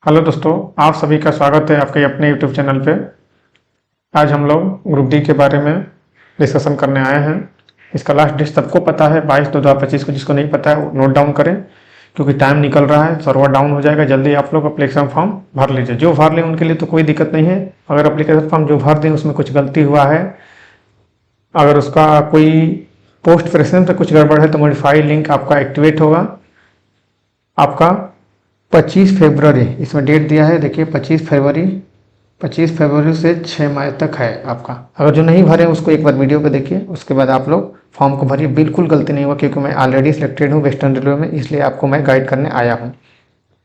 Hello दोस्तों, आप सभी का स्वागत है आपके अपने यूट्यूब चैनल पे। आज हम लोग ग्रुप डी के बारे में डिस्कशन करने आए हैं। इसका लास्ट डेट सबको पता है 22/2/2025 को। जिसको नहीं पता है वो नोट डाउन करें, क्योंकि टाइम निकल रहा है, सर्वर डाउन हो जाएगा। जल्दी आप लोग एप्लीकेशन फॉर्म भर लीजिए। जो भर लें उनके लिए तो कोई दिक्कत नहीं है। अगर एप्लीकेशन फॉर्म जो भर दें उसमें कुछ गलती हुआ है, अगर उसका कोई पोस्ट प्रेफरेंस में कुछ गड़बड़ है तो मॉडिफाई लिंक आपका एक्टिवेट होगा। आपका 25 फरवरी इसमें डेट दिया है, देखिए 25 फरवरी। 25 फरवरी से 6 मई तक है आपका। अगर जो नहीं भरे उसको एक बार वीडियो पे देखिए, उसके बाद आप लोग फॉर्म को भरिए। बिल्कुल गलती नहीं होगा, क्योंकि मैं ऑलरेडी सिलेक्टेड हूँ वेस्टर्न रेलवे में, इसलिए आपको मैं गाइड करने आया हूँ।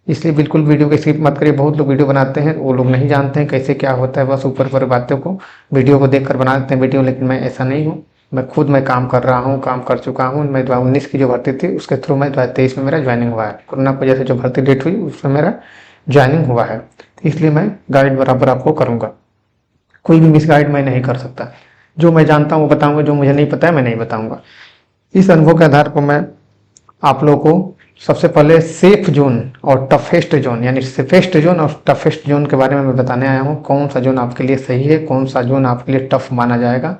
इसलिए बिल्कुल वीडियो को स्किप मत करिए। बहुत लोग वीडियो बनाते हैं, वो लोग नहीं जानते हैं कैसे क्या होता है, बस ऊपर ऊपर बातों को वीडियो को देख कर बना देते हैं वीडियो। लेकिन मैं ऐसा नहीं हूँ। मैं काम कर रहा हूँ, काम कर चुका हूँ। मैं 2019 की जो भर्ती थी उसके थ्रू मैं 2023 में मेरा ज्वाइनिंग हुआ है। कोरोना की वजह से जो भर्ती डेट हुई उसमें मेरा ज्वाइनिंग हुआ है, इसलिए मैं गाइड बराबर आपको करूँगा। कोई भी मिस गाइड मैं नहीं कर सकता। जो मैं जानता हूँ वो बताऊँगा, जो मुझे नहीं पता है मैं नहीं बताऊँगा। इस अनुभव के आधार पर मैं आप लोगों को सबसे पहले सेफ जोन और टफेस्ट जोन, यानी सेफेस्ट जोन और टफेस्ट जोन के बारे में मैं बताने आया हूँ। कौन सा जोन आपके लिए सही है, कौन सा जोन आपके लिए टफ माना जाएगा।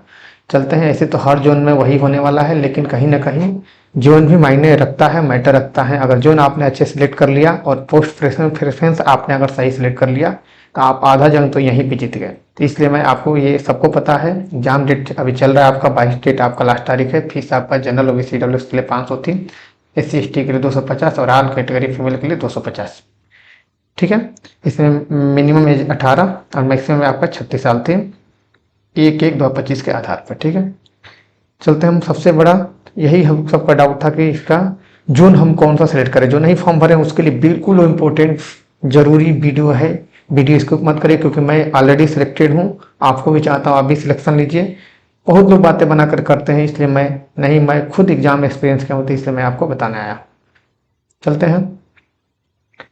चलते हैं। ऐसे तो हर जोन में वही होने वाला है, लेकिन कहीं ना कहीं जोन भी मायने रखता है, मैटर रखता है। अगर जोन आपने अच्छे सेलेक्ट कर लिया और पोस्ट प्रेफरेंस आपने अगर सही सेलेक्ट कर लिया तो आप आधा जंग तो यहीं पे जीत गए। तो इसलिए मैं आपको, ये सबको पता है, एग्जाम डेट अभी चल रहा है आपका 22 डेट आपका लास्ट तारीख है। फीस आपका जनरल ओबीसी डब्ल्यू के लिए 500 थी, SC/ST के लिए 250 और आल कैटेगरी फीमेल के लिए 250। ठीक है। इसमें मिनिमम एज 18 और मैक्सिमम आपका 36 साल थी, 1/1/2025 के आधार पर। ठीक है। चलते हम सबसे बड़ा, यही हम सबका डाउट था कि इसका जोन हम कौन सा सेलेक्ट करें। जो नहीं फॉर्म भरे उसके लिए बिल्कुल इम्पोर्टेंट जरूरी वीडियो है। वीडियो स्किप मत करिए, क्योंकि मैं ऑलरेडी सिलेक्टेड हूँ। आपको भी चाहता हूँ आप भी सिलेक्शन लीजिए। बहुत लोग बातें बनाकर करते हैं, इसलिए मैं खुद एग्जाम एक्सपीरियंस किया हूँ, तो इसलिए मैं आपको बताने आया। चलते हैं।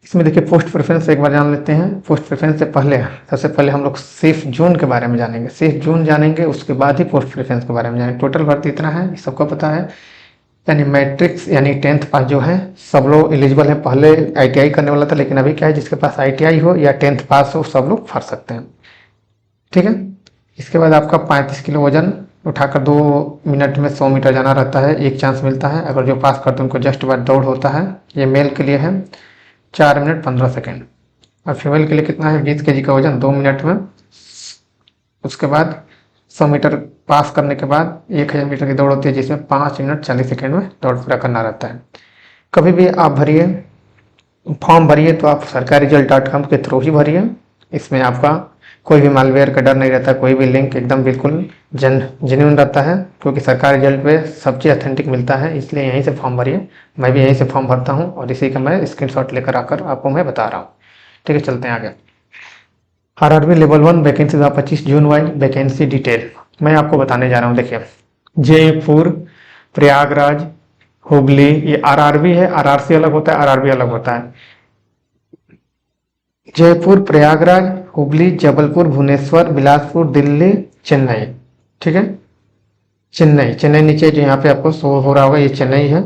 इसमें देखिए पोस्ट प्रेफरेंस एक बार जान लेते हैं। पोस्ट प्रेफरेंस से पहले सबसे पहले हम लोग सेफ जोन के बारे में जानेंगे। सेफ जोन जानेंगे, उसके बाद ही पोस्ट प्रेफरेंस के बारे में जानेंगे। टोटल भर्ती इतना है, सबको पता है। यानी मैट्रिक्स यानी 10th पास जो है सब लोग एलिजिबल है। पहले ITI करने वाला था, लेकिन अभी क्या है, जिसके पास ITI हो या 10th पास हो सब लोग भर सकते हैं। ठीक है। इसके बाद आपका 35 किलो वजन उठाकर 2 मिनट में 100 मीटर जाना रहता है। एक चांस मिलता है, अगर जो पास करते हैं उनको जस्ट बाद दौड़ होता है। ये मेल के लिए है 4 मिनट 15 सेकेंड। और फीमेल के लिए कितना है, 20 kg का वजन 2 मिनट में। उसके बाद 100 मीटर पास करने के बाद 1000 मीटर की दौड़ होती है, जिसमें 5 मिनट 40 सेकेंड में दौड़ पूरा करना रहता है। कभी भी आप भरिए, फॉर्म भरिए तो आप सरकारीजल.com के थ्रू ही भरिए। इसमें आपका कोई भी मालवेयर का डर नहीं रहता, कोई भी लिंक एकदम बिल्कुल जेन्युइन रहता है, क्योंकि सरकारी रिजल्ट पे सब चीज़ अथेंटिक मिलता है। इसलिए यहीं से फॉर्म भरिए। मैं भी यहीं से फॉर्म भरता हूँ और इसी का मैं स्क्रीनशॉट लेकर आकर आपको मैं बता रहा हूँ। ठीक है, चलते हैं आगे। RRB लेवल 1 वैकेंसी 25 जून वाइज वैकेंसी डिटेल मैं आपको बताने जा रहा हूँ। देखिए, जयपुर, प्रयागराज, हुगली, ये RRB है। RRC अलग होता है, RRB अलग होता है। जयपुर, प्रयागराज, हुगली, जबलपुर, भुवनेश्वर, बिलासपुर, दिल्ली, चेन्नई। ठीक है। चेन्नई नीचे जो यहाँ पे आपको शो हो रहा होगा, ये चेन्नई है।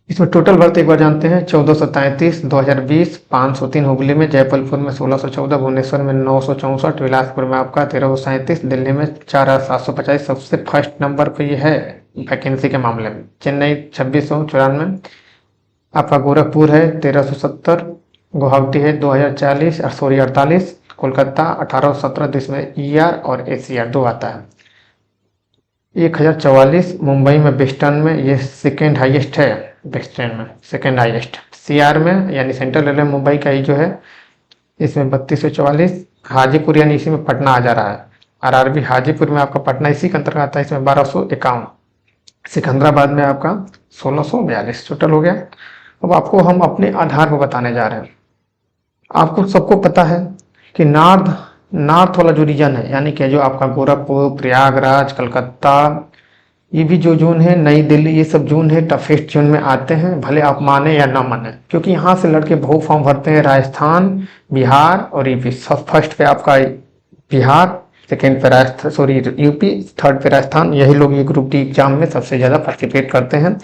इसमें टोटल भर्ती एक बार जानते हैं। 1433 2020, 503 हुगली में, जयपुर में 1614, भुवनेश्वर में 964, बिलासपुर में आपका 1337, दिल्ली में 4750। सबसे फर्स्ट नंबर पे ये है वैकेंसी के मामले में। चेन्नई 2694, आपका गोरखपुर है 1370, गुवाहाटी है 2040 और 48, कोलकाता 1817, जिसमें ER और ACR 2 आता है। 1044 मुंबई में, वेस्टर्न में ये सेकेंड हाईएस्ट है। वेस्टर्न में सेकेंड हाईएस्ट। CR में यानी सेंट्रल रेलवे मुंबई का ही जो है, इसमें 3244। हाजीपुर यानी इसी में पटना आ जा रहा है। RRB हाजीपुर में आपका पटना इसी के अंतर्गत आता है, इसमें 1251। सिकंदराबाद में आपका 1642 टोटल हो गया। अब आपको हम अपने आधार पर बताने जा रहे हैं। आपको सबको पता है कि नॉर्थ वाला जो रीजन है, यानी कि जो आपका गोरखपुर, प्रयागराज, कलकत्ता, ये भी जो जोन है, नई दिल्ली, ये सब जोन है टफेस्ट जोन में आते हैं। भले आप माने या ना माने, क्योंकि यहाँ से लड़के बहुत फॉर्म भरते हैं। राजस्थान, बिहार और यूपी। सब फर्स्ट पे आपका बिहार, सेकेंड पे यूपी, थर्ड पे राजस्थान। यही लोग ये ग्रुप डी एग्जाम में सबसे ज़्यादा पार्टिसिपेट करते हैं।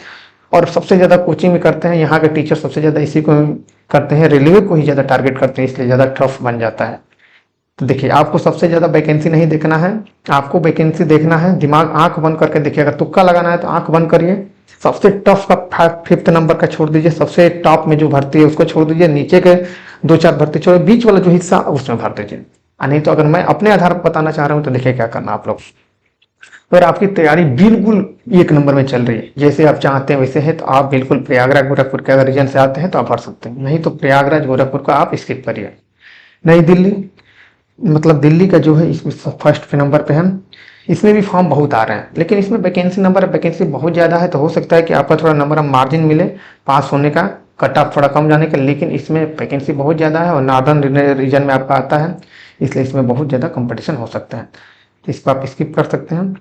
और सबसे ज़्यादा कोचिंग में करते हैं, यहाँ के टीचर सबसे ज़्यादा इसी को करते हैं, रेलवे को ही ज़्यादा टारगेट करते हैं, इसलिए ज़्यादा टफ बन जाता है। तो देखिए आपको सबसे ज़्यादा वैकेंसी नहीं देखना है, आपको वैकेंसी देखना है, दिमाग आंख बंद करके देखिए। अगर तुक्का लगाना है तो आंख बंद करिए, सबसे टफ का 5th नंबर का छोड़ दीजिए, सबसे टॉप में जो भर्ती है उसको छोड़ दीजिए, नीचे के 2-4 भर्ती छोड़, बीच वाला जो हिस्सा उसमें भर दीजिए। नहीं तो अगर मैं अपने आधार पर बताना चाह रहा हूँ तो देखिए क्या करना आप लोग। अगर आपकी तैयारी बिल्कुल 1 नंबर में चल रही है, जैसे आप चाहते हैं वैसे है, तो आप बिल्कुल प्रयागराज गोरखपुर के अगर रीजन से आते हैं तो आप भर सकते हैं, नहीं तो प्रयागराज गोरखपुर का आप स्किप करिए। नई दिल्ली, मतलब दिल्ली का जो है इसमें फर्स्ट नंबर पे है, इसमें भी फॉर्म बहुत आ रहे हैं, लेकिन इसमें वैकेंसी बहुत ज़्यादा है, तो हो सकता है कि आपका थोड़ा नंबर ऑफ मार्जिन मिले पास होने का, कट ऑफ थोड़ा कम जाने का, लेकिन इसमें वैकेंसी बहुत ज़्यादा है और नॉर्दर्न रीजन में आपका आता है, इसलिए इसमें बहुत ज़्यादा कंपटीशन हो सकता है, तो इसको आप स्किप कर सकते हैं।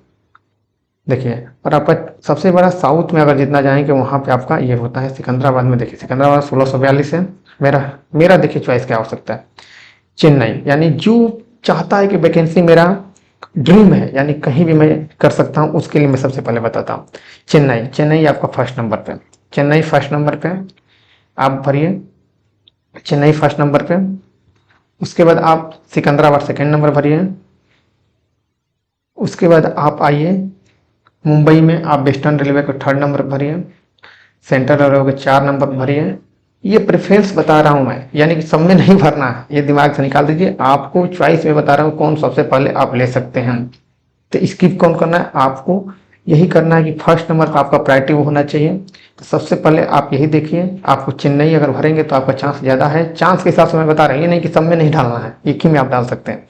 देखिए, और आपका सबसे बड़ा साउथ में अगर जितना जाएंगे वहाँ पे आपका ये होता है सिकंदराबाद में। देखिए सिकंदराबाद 1642 है, मेरा देखिए चॉइस क्या हो सकता है, चेन्नई। यानी जो चाहता है कि वैकेंसी मेरा ड्रीम है, यानी कहीं भी मैं कर सकता हूँ, उसके लिए मैं सबसे पहले बताता हूँ चेन्नई आपका फर्स्ट नंबर पे, चेन्नई फर्स्ट नंबर पे आप भरिए, चेन्नई फर्स्ट नंबर पे। उसके बाद आप सिकंदराबाद सेकेंड नंबर भरिए। उसके बाद आप आइए मुंबई में, आप वेस्टर्न रेलवे को 3rd नंबर भरिए, सेंट्रल रेलवे को 4 नंबर भरिए। ये प्रेफरेंस बता रहा हूं मैं, यानी कि सब में नहीं भरना है, ये दिमाग से निकाल दीजिए, आपको चॉइस में बता रहा हूँ कौन सबसे पहले आप ले सकते हैं। तो स्किप कौन करना है, आपको यही करना है कि फर्स्ट नंबर पर आपका प्रायोरिटी वो होना चाहिए। तो सबसे पहले आप यही देखिए, आपको चेन्नई अगर भरेंगे तो आपका चांस ज़्यादा है, चांस के हिसाब से मैं बता रहा हूँ, ये नहीं कि सब में नहीं डालना है, एक ही में आप डाल सकते हैं।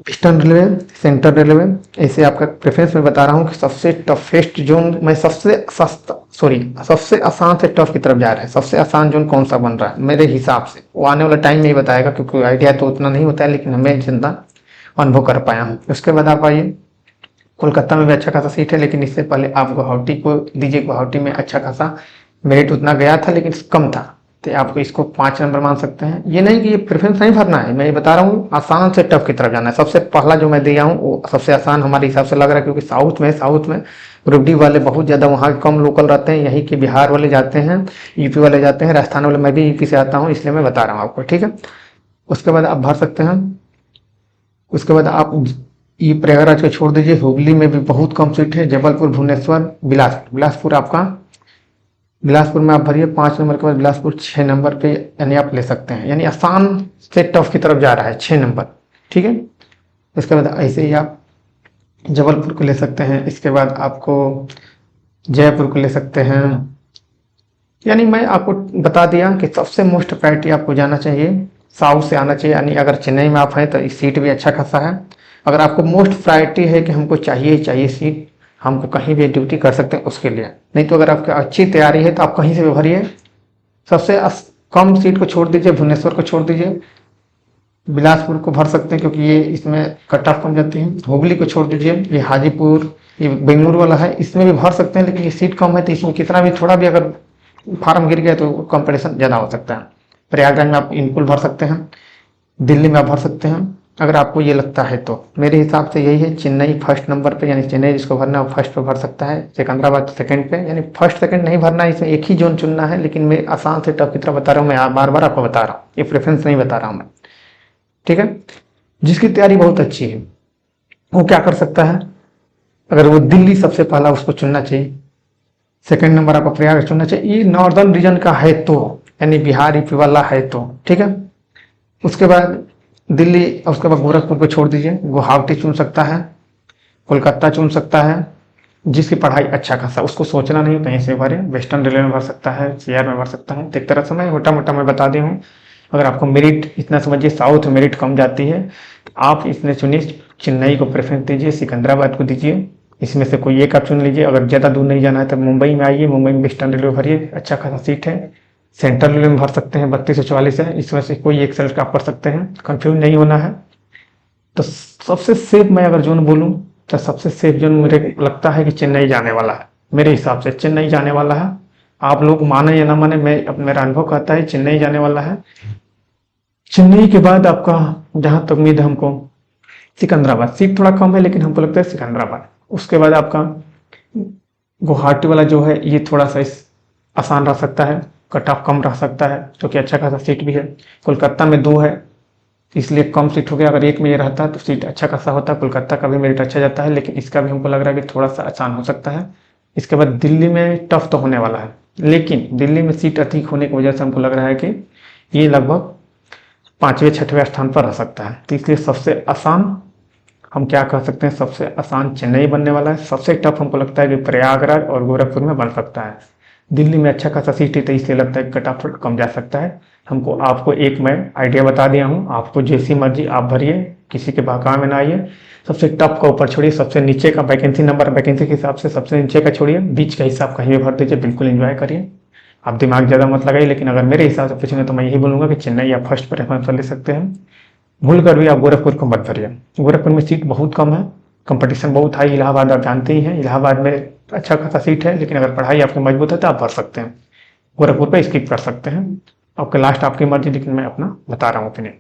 ईस्टर्न रेलवे, सेंट्रल रेलवे, ऐसे आपका प्रेफरेंस में बता रहा हूँ कि सबसे टफेस्ट जोन, मैं सबसे आसान से टफ की तरफ जा रहा है, सबसे आसान जोन कौन सा बन रहा है मेरे हिसाब से, वो आने वाला टाइम में ही बताएगा, क्योंकि आइडिया तो उतना नहीं होता है, लेकिन हमें जितना अनुभव कर पाया हूँ। उसके बाद आप आइए, कोलकाता में भी अच्छा खासा सीट है, लेकिन इससे पहले आप गुवाहाटी को दीजिए, गुवाहाटी में अच्छा खासा मेरिट उतना गया था लेकिन कम था, तो आपको इसको 5 नंबर मान सकते हैं। ये नहीं कि ये प्रेफरेंस नहीं भरना है, मैं ये बता रहा हूँ आसान से टफ की तरफ जाना है। सबसे पहला जो मैं दिया हूँ वो सबसे आसान हमारे हिसाब से लग रहा है, क्योंकि साउथ में ग्रुप डी वाले बहुत ज़्यादा वहाँ कम लोकल रहते हैं, यहीं के बिहार वाले जाते हैं, यूपी वाले जाते हैं, राजस्थान वाले, मैं भी यूपी से आता हूँ, इसलिए मैं बता रहा हूँ आपको, ठीक है। उसके बाद आप भर सकते हैं। उसके बाद आप ये प्रयागराज को छोड़ दीजिए, हुगली में भी बहुत कम सीट है, जबलपुर, भुवनेश्वर, बिलासपुर आपका, बिलासपुर में आप भरिए 5 नंबर के बाद बिलासपुर 6 नंबर पे, यानी आप ले सकते हैं, यानी आसान से टफ की तरफ जा रहा है 6 नंबर, ठीक है। इसके बाद ऐसे ही आप जबलपुर को ले सकते हैं, इसके बाद आपको जयपुर को ले सकते हैं। यानी मैं आपको बता दिया कि सबसे मोस्ट प्रायोरिटी आपको जाना चाहिए, साउथ से आना चाहिए, यानी अगर चेन्नई में आप हैं तो इस सीट भी अच्छा खासा है। अगर आपको मोस्ट प्रायोरिटी है कि हमको चाहिए सीट, हमको कहीं भी ड्यूटी कर सकते हैं उसके लिए, नहीं तो अगर आपकी अच्छी तैयारी है तो आप कहीं से भी भरिए। सबसे कम सीट को छोड़ दीजिए, भुवनेश्वर को छोड़ दीजिए, बिलासपुर को भर सकते हैं क्योंकि ये इसमें कट ऑफ कम जाती है। हुगली को छोड़ दीजिए, ये हाजीपुर, ये बेंगलुरु वाला है, इसमें भी भर सकते हैं, लेकिन ये सीट कम है तो इसमें कितना भी थोड़ा भी अगर फार्म गिर गया तो कंपटीशन ज़्यादा हो सकता है। प्रयागराज में आप इनकुल भर सकते हैं, दिल्ली में आप भर सकते हैं, अगर आपको ये लगता है तो। मेरे हिसाब से यही है, चेन्नई फर्स्ट नंबर पे, यानी चेन्नई जिसको भरना है फर्स्ट पे भर सकता है, सिकंदराबाद सेकंड पे, यानी फर्स्ट सेकंड नहीं भरना है, इसमें एक ही जोन चुनना है। लेकिन मैं आसान से टफ की तरह बता रहा हूँ, मैं बार बार आपको बता रहा हूँ, ये प्रेफरेंस नहीं बता रहा हूँ मैं, ठीक है। जिसकी तैयारी बहुत अच्छी है वो क्या कर सकता है, अगर वो दिल्ली सबसे पहला उसको चुनना चाहिए, सेकंड नंबर आपको प्रयागराज चुनना चाहिए, ये नॉर्दर्न रीजन का है तो, यानी बिहार यूपी वाला है तो, ठीक है। उसके बाद दिल्ली, उसके बाद गोरखपुर को छोड़ दीजिए, गुवाहाटी चुन सकता है, कोलकाता चुन सकता है, जिसकी पढ़ाई अच्छा खासा, उसको सोचना नहीं कहीं से भरे, वेस्टर्न रेलवे में भर सकता है, सीआर में भर सकता है। तो एक तरह से मैं मोटा मोटा मैं बता दी हूँ। अगर आपको मेरिट इतना समझिए, साउथ में मेरिट कम जाती है, तो आप इसमें चुनिए, चेन्नई को प्रेफरेंस दीजिए, सिकंदराबाद को दीजिए, इसमें से कोई एक आप चुन लीजिए। अगर ज़्यादा दूर नहीं जाना है तो मुंबई में आइए, मुंबई में वेस्टर्न रेलवे भरिए, अच्छा खासा सीट है। सेंट्रल रेलवे में भर सकते हैं, 32 से 44 है, इसमें से कोई एक सेलेक्ट आप कर सकते हैं, कंफ्यूज नहीं होना है। तो सबसे सेफ मैं अगर जोन बोलूँ तो सबसे सेफ जोन मुझे लगता है कि चेन्नई जाने वाला है, मेरे हिसाब से चेन्नई जाने वाला है। आप लोग माने या ना माने, मैं अपना मेरा अनुभव कहता है चेन्नई जाने वाला है। चेन्नई के बाद आपका जहाँ तक उम्मीद है हमको सिकंदराबाद, सीट थोड़ा कम है लेकिन हमको लगता है सिकंदराबाद। उसके बाद आपका गुवाहाटी वाला जो है ये थोड़ा सा आसान रह सकता है, कट ऑफ कम रह सकता है क्योंकि अच्छा खासा सीट भी है। कोलकाता में 2 है इसलिए कम सीट हो गया, अगर एक में ये रहता तो सीट अच्छा खासा होता, कोलकाता का भी मेरिट अच्छा जाता है, लेकिन इसका भी हमको लग रहा है कि थोड़ा सा आसान हो सकता है। इसके बाद दिल्ली में टफ तो होने वाला है, लेकिन दिल्ली में सीट अधिक होने की वजह से हमको लग रहा है कि ये लगभग 5वें 6वें स्थान पर रह सकता है। तो इसलिए सबसे आसान हम क्या कह सकते हैं, सबसे आसान चेन्नई बनने वाला है। सबसे टफ हमको लगता है कि प्रयागराज और गोरखपुर में बन सकता है। दिल्ली में अच्छा खासा सीट है तो इसलिए लगता है कट ऑफ थोड़ा कम जा सकता है। आपको एक मैं आइडिया बता दिया हूँ, आपको जैसी मर्जी आप भरिए, किसी के बहकावे में ना आइए। सबसे टफ का ऊपर छोड़िए, सबसे नीचे का वैकेंसी नंबर वैकेंसी के हिसाब से सबसे नीचे का छोड़िए, बीच का हिसाब कहीं भी भर दीजिए, बिल्कुल एंजॉय करिए। आप दिमाग ज़्यादा मत लगाइए, लेकिन अगर मेरे हिसाब से पूछेंगे तो मैं यही बोलूँगा कि चेन्नई आप फर्स्ट प्रेफरेंस पर ले सकते हैं। भूल कर भी आप गोरखपुर को मत भरिए, गोरखपुर में सीट बहुत कम है, कंपटीशन बहुत हाई। इलाहाबाद आप जानते ही हैं, इलाहाबाद में अच्छा खासा सीट है, लेकिन अगर पढ़ाई आपकी मजबूत है तो आप भर सकते हैं, गोरखपुर पे स्किप कर सकते हैं। आपके लास्ट आपकी मर्जी, लेकिन मैं अपना बता रहा हूँ ओपिनियन।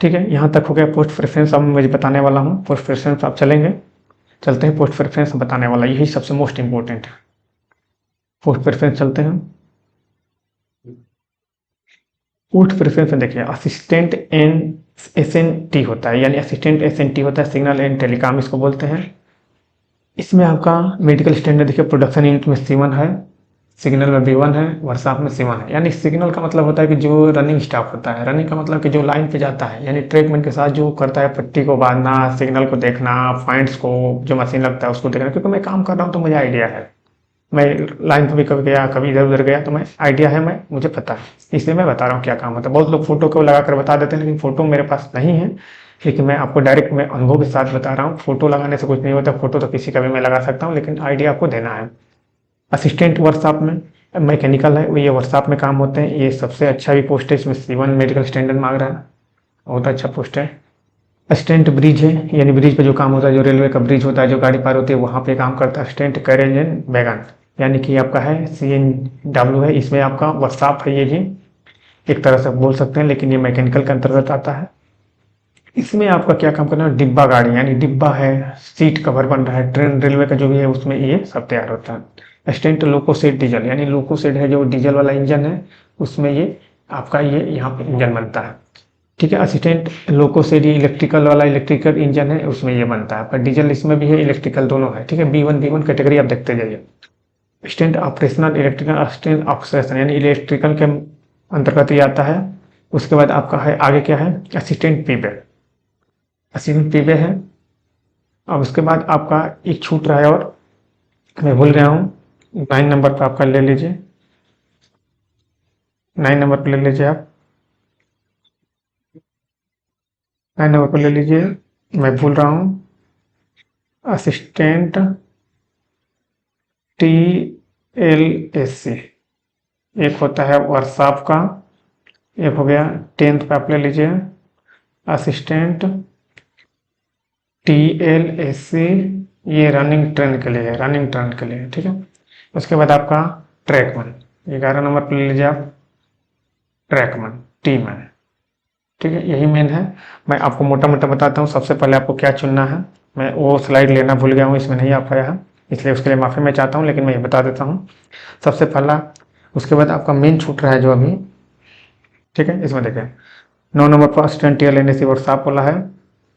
ठीक है, यहाँ तक हो गया पोस्ट प्रेफरेंस। अब मैं बताने वाला हूँ पोस्ट प्रेफरेंस, आप चलते हैं पोस्ट प्रेफरेंस बताने वाला, यही सबसे मोस्ट इंपॉर्टेंट है। पोस्ट प्रेफरेंस चलते हैं। पोस्ट प्रेफरेंस में देखिए असिस्टेंट एंड SNT होता है, यानी असिस्टेंट SNT होता है, सिग्नल एंड टेलीकॉम इसको बोलते हैं। इसमें आपका मेडिकल स्टैंडर्ड देखिए, प्रोडक्शन यूनिट में C1 है, सिग्नल में B1 है, वर्कशॉप में C1 है। यानी सिग्नल का मतलब होता है कि जो रनिंग स्टाफ होता है, रनिंग का मतलब कि जो लाइन पे जाता है, यानी ट्रेकमैन के साथ जो करता है, पट्टी को बांधना, सिग्नल को देखना, पॉइंट्स को जो मशीन लगता है उसको देखना। क्योंकि मैं काम कर रहा हूँ तो मुझे आइडिया है, मैं लाइन पे भी कभी गया, कभी इधर उधर गया, तो मैं आइडिया है, मुझे पता है, इसलिए मैं बता रहा हूँ क्या काम होता है। बहुत लोग फोटो को लगा कर बता देते हैं, लेकिन फोटो मेरे पास नहीं है, लेकिन मैं आपको डायरेक्ट मैं अनुभव के साथ बता रहा हूँ। फोटो लगाने से कुछ नहीं होता, फोटो तो किसी का भी मैं लगा सकता हूँ, लेकिन आइडिया आपको देना है। असिस्टेंट वर्कशॉप में मैकेनिकल है, ये वर्कशॉप में काम होते हैं, ये सबसे अच्छा भी पोस्ट है, इसमें C1 मेडिकल स्टैंडर्ड मांग रहा है, बहुत अच्छा पोस्ट है। असिस्टेंट ब्रिज है, यानी ब्रिज पे जो काम होता है, जो रेलवे का ब्रिज होता है, जो गाड़ी पार होती है वहाँ पे काम करता है। असिस्टेंट कैरेज एंड वैगन, यानी कि आपका है CNW है, इसमें आपका वर्कशॉप है, ये भी एक तरह से बोल सकते हैं, लेकिन ये मैकेनिकल के अंतर्गत आता है। इसमें आपका क्या काम करना है, डिब्बा गाड़ी, यानी डिब्बा है, सीट कवर बन रहा है, ट्रेन रेलवे का जो भी है उसमें ये सब तैयार होता है। असिस्टेंट लोको सेट डीजल, यानी लोको सेट है जो डीजल वाला इंजन है, उसमें ये आपका ये यहाँ पे इंजन बनता है। ठीक है, असिस्टेंट लोको सेट ये इलेक्ट्रिकल वाला, इलेक्ट्रिकल इंजन है, उसमें ये बनता है आपका। डीजल इसमें भी है, इलेक्ट्रिकल दोनों है। ठीक है, B1 कैटेगरी आप देखते जाइए। Assistant operational electrical, assistant operation यानी इलेक्ट्रिकल के अंतर्गत ही आता है। उसके बाद आपका है आगे क्या है, असिस्टेंट पीबे, असिस्टेंट पीबे है। अब उसके बाद आपका एक छूट रहा है और मैं भूल गया हूँ, 9 नंबर पर आपका ले लीजिए, 9 नंबर पर ले लीजिए आप, 9 नंबर पर ले लीजिए, मैं भूल रहा हूँ, असिस्टेंट TLSC एक होता है वर्कशॉप का, एक हो गया 10th पे आप ले लीजिए असिस्टेंट TLSC, ये रनिंग ट्रेन के लिए है, रनिंग ट्रेन के लिए। ठीक है, उसके बाद आपका ट्रैकमैन 11 नंबर पर ले लीजिए आप, ट्रैकमैन T-मैन। ठीक है, यही मेन है। मैं आपको मोटा मोटा बताता हूँ। सबसे पहले आपको क्या चुनना है, मैं वो स्लाइड लेना भूल गया हूँ, इसमें नहीं आ पाया है, इसलिए उसके लिए माफ़ी मैं चाहता हूँ, लेकिन मैं ये बता देता हूँ। सबसे पहला, उसके बाद आपका मेन छूट रहा है जो अभी, ठीक है, इसमें देखें 9 नंबर पर असिस्टेंट TLNAC वर्कशॉप वाला है,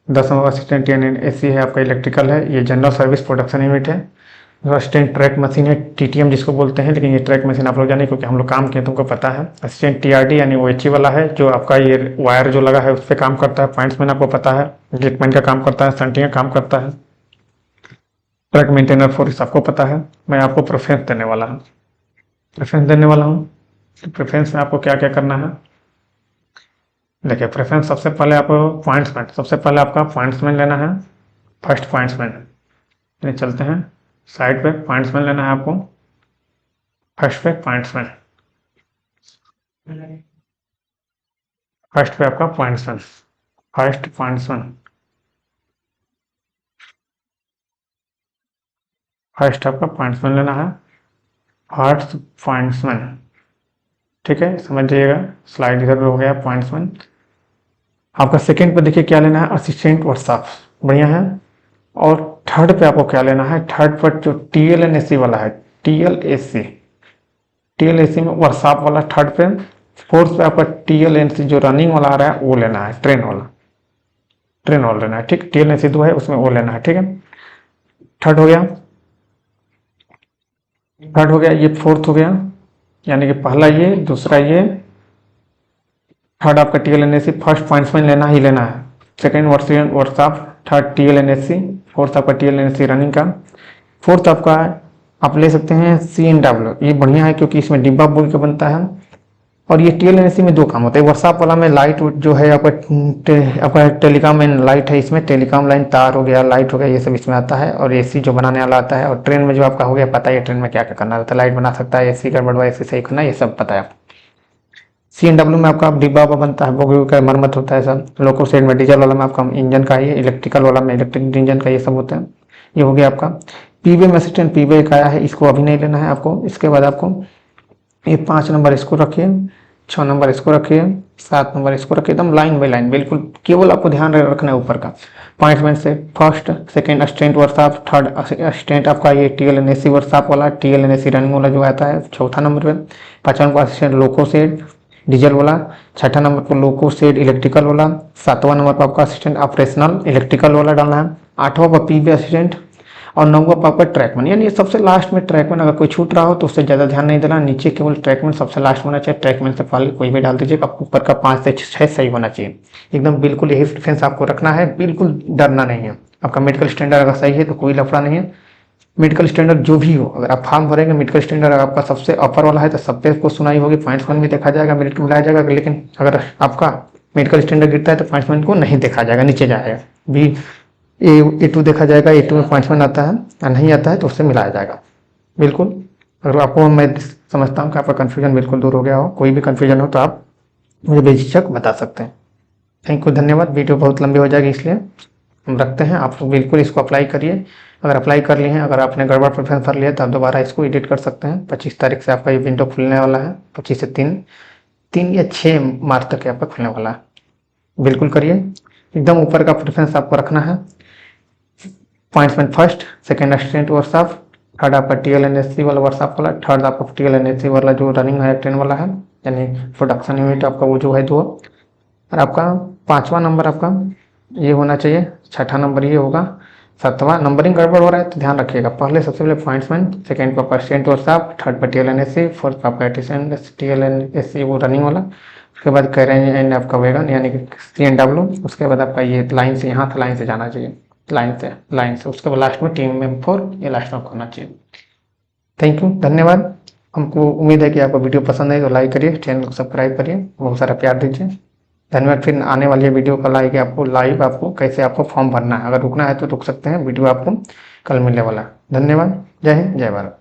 10 नंबर असिस्टेंट TLNAC है आपका इलेक्ट्रिकल है, ये जनरल सर्विस प्रोडक्शन यूनिट है। असिस्टेंट ट्रैक मशीन है, TTM जिसको बोलते हैं, लेकिन ये ट्रैक मशीन आप लोग जाने क्योंकि हम लोग काम किए तुमको पता है। असिस्टेंट TRD यानी वो HE वाला है, जो आपका ये वायर जो लगा है उस पर काम करता है। पॉइंट्समैन आपको पता है, गेटमैन का काम करता है, संटिंग का काम करता है। ट्रैक मेंटेनर फोर्स आपको पता है। मैं आपको प्रेफरेंस देने वाला हूँ, प्रेफरेंस में आपको क्या क्या करना है, देखिए प्रेफरेंस सबसे पहले आपको पॉइंट्समैन, सबसे पहले आपका पॉइंट्समैन लेना है, फर्स्ट पॉइंट्समैन। चलते हैं साइड पे, पॉइंट्समैन लेना है आपको, फर्स्ट पे पॉइंट्समैन, फर्स्ट पे आपका पॉइंट्समैन, फर्स्ट पॉइंट्समैन, फर्स्ट आपका पॉइंट्समैन लेना है, फर्स्ट पॉइंट्समैन। ठीक है, समझ जाइएगा, स्लाइड इधर हो गया पॉइंट्समैन। आपका सेकंड पे देखिए क्या लेना है, असिस्टेंट वर्कशॉप, बढ़िया है। और थर्ड पे आपको क्या लेना है, थर्ड पर जो TLNAC वाला है, TLAC में वर्कशॉप वाला थर्ड पे। फोर्थ पे आपका TLNC जो रनिंग वाला आ रहा है वो लेना है, ट्रेन वाला लेना है, ठीक। TLNAC 2 है उसमें वो लेना है, ठीक है। थर्ड हो गया, ये फोर्थ हो गया, यानी कि पहला ये, दूसरा ये, थर्ड आपका TLNAC। फर्स्ट पॉइंट्समैन लेना ही लेना है, second workshop, third TLNAC, fourth आपका TLNAC रनिंग का। फोर्थ आपका आप ले सकते हैं CNW, ये बढ़िया है क्योंकि इसमें डिब्बा बोल के बनता है। और ये TLNAC में 2 काम होते हैं। वर्कशॉप वाला में लाइट जो है आपका टेलीकॉम में लाइट है, इसमें टेलीकॉम लाइन, तार हो गया, लाइट हो गया, ये सब इसमें आता है। और AC जो बनाने वाला आता है। और ट्रेन में जो आपका हो गया, पता है ट्रेन में क्या क्या करना रहता है, लाइट बना सकता है, AC गड़बड़वा, AC सही करना, ये सब पता है आपको। CNW में आपका डिब्बा बनता है, बोगी का मरम्मत होता है सब। लोको सेट में डीजल वाला में आपका इंजन का, ये इलेक्ट्रिकल वाला में इलेक्ट्रिक इंजन का, ये सब होता है। ये हो गया आपका PBM असिस्टेंट। PBM का आया है, इसको अभी नहीं लेना है आपको। इसके बाद आपको ये 5 नंबर इसको रखिए, 6 नंबर इसको रखिए, 7 नंबर इसको रखिए, एकदम लाइन बाई लाइन बिल्कुल। केवल आपको ध्यान रखना है ऊपर का पॉइंट्समेंट से। First second assistant workshop, third assistant आपका ये TLNAC वर्कशॉप वाला, TLNAC रनिंग वाला जो आता है चौथा नंबर पे। 5वां number assistant loco shed diesel वाला, 6ठा नंबर पर लोको सेट इलेक्ट्रिकल वाला, 7वां नंबर पर आपका असिस्टेंट ऑपरेशनल इलेक्ट्रिकल वाला डालना है, 8वां पर PB असिस्टेंट, और 9वां पर आपका ट्रैकमैन। यानी सबसे लास्ट में ट्रैकमैन। अगर कोई छूट रहा हो तो उससे ज़्यादा ध्यान नहीं देना, नीचे केवल ट्रैकमैन सबसे लास्ट होना चाहिए। ट्रैकमैन से पहले कोई भी डाल दीजिएगा, ऊपर का 5 से 6 सही होना चाहिए एकदम बिल्कुल। यही डिफेंस आपको रखना है, बिल्कुल डरना नहीं है। आपका मेडिकल स्टैंडर्ड अगर सही है तो कोई लफड़ा नहीं है। मेडिकल स्टैंडर्ड जो भी हो, अगर आप फॉर्म भरेंगे मेडिकल स्टैंडर्ड अगर आपका सबसे अपर वाला है तो सब पे को सुनाई होगी, पॉइंट्समैन भी देखा जाएगा, मेरिट मिलाया जाएगा। लेकिन अगर आपका मेडिकल स्टैंडर्ड गिरता है तो पॉइंट्समैन को नहीं देखा जाएगा, नीचे जाएगा। भी A2 देखा जाएगा, A2 में पॉइंट्समैन आता है, और नहीं आता है तो उससे मिलाया जाएगा बिल्कुल। अगर आपको मैं समझता हूँ कि आपका कन्फ्यूजन बिल्कुल दूर हो गया हो, कोई भी कन्फ्यूजन हो तो आप मुझे बेझिझक बता सकते हैं। थैंक यू, धन्यवाद। वीडियो बहुत लंबी हो जाएगी इसलिए हम रखते हैं। आप लोग बिल्कुल इसको अप्लाई करिए। अगर अप्लाई कर लिए हैं, अगर आपने गड़बड़ प्रेफरेंस भर लिया तो आप दोबारा इसको एडिट कर सकते हैं। 25 तारीख से आपका ये विंडो खुलने वाला है, 25 से 3 या 6 मार्च तक आपका खुलने वाला है। बिल्कुल करिए। एकदम ऊपर का प्रेफरेंस आपको रखना है। Pointsman first, second assistant workshop, third आपका TLNAC वाला वर्कशॉप वाला, थर्ड आपका TLNAC वाला जो रनिंग है ट्रेन वाला है, यानी प्रोडक्शन यूनिट आपका वो जो है 2। और आपका 5वां नंबर आपका ये होना चाहिए, 6ठा नंबर ये होगा, 7वां नंबरिंग गड़बड़ हो रहा है तो ध्यान रखिएगा। पहले सबसे पहले पॉइंट्समैन, सेकेंड पर आपका असिस्टेंट वर्कशॉप, थर्ड पर TLNAC, फोर्थ पर आपका TLNAC वो रनिंग वाला, उसके बाद कैरेन आपका वेगन यानी कि CNW, उसके बाद आपका ये लाइन से यहाँ था, लाइन से जाना चाहिए, लाइन से उसके बाद लास्ट में टीम में 4 ये लास्ट में होना चाहिए। थैंक यू, धन्यवाद। हमको उम्मीद है कि आपको वीडियो पसंद आई तो लाइक करिए, चैनल को सब्सक्राइब करिए, बहुत सारा प्यार दीजिए। धन्यवाद। फिर आने वाली वीडियो कल आएगी, आपको लाइव आपको कैसे आपको फॉर्म भरना है, अगर रुकना है तो रुक सकते हैं, वीडियो आपको कल मिलने वाला है। धन्यवाद। जय हिंद, जय भारत।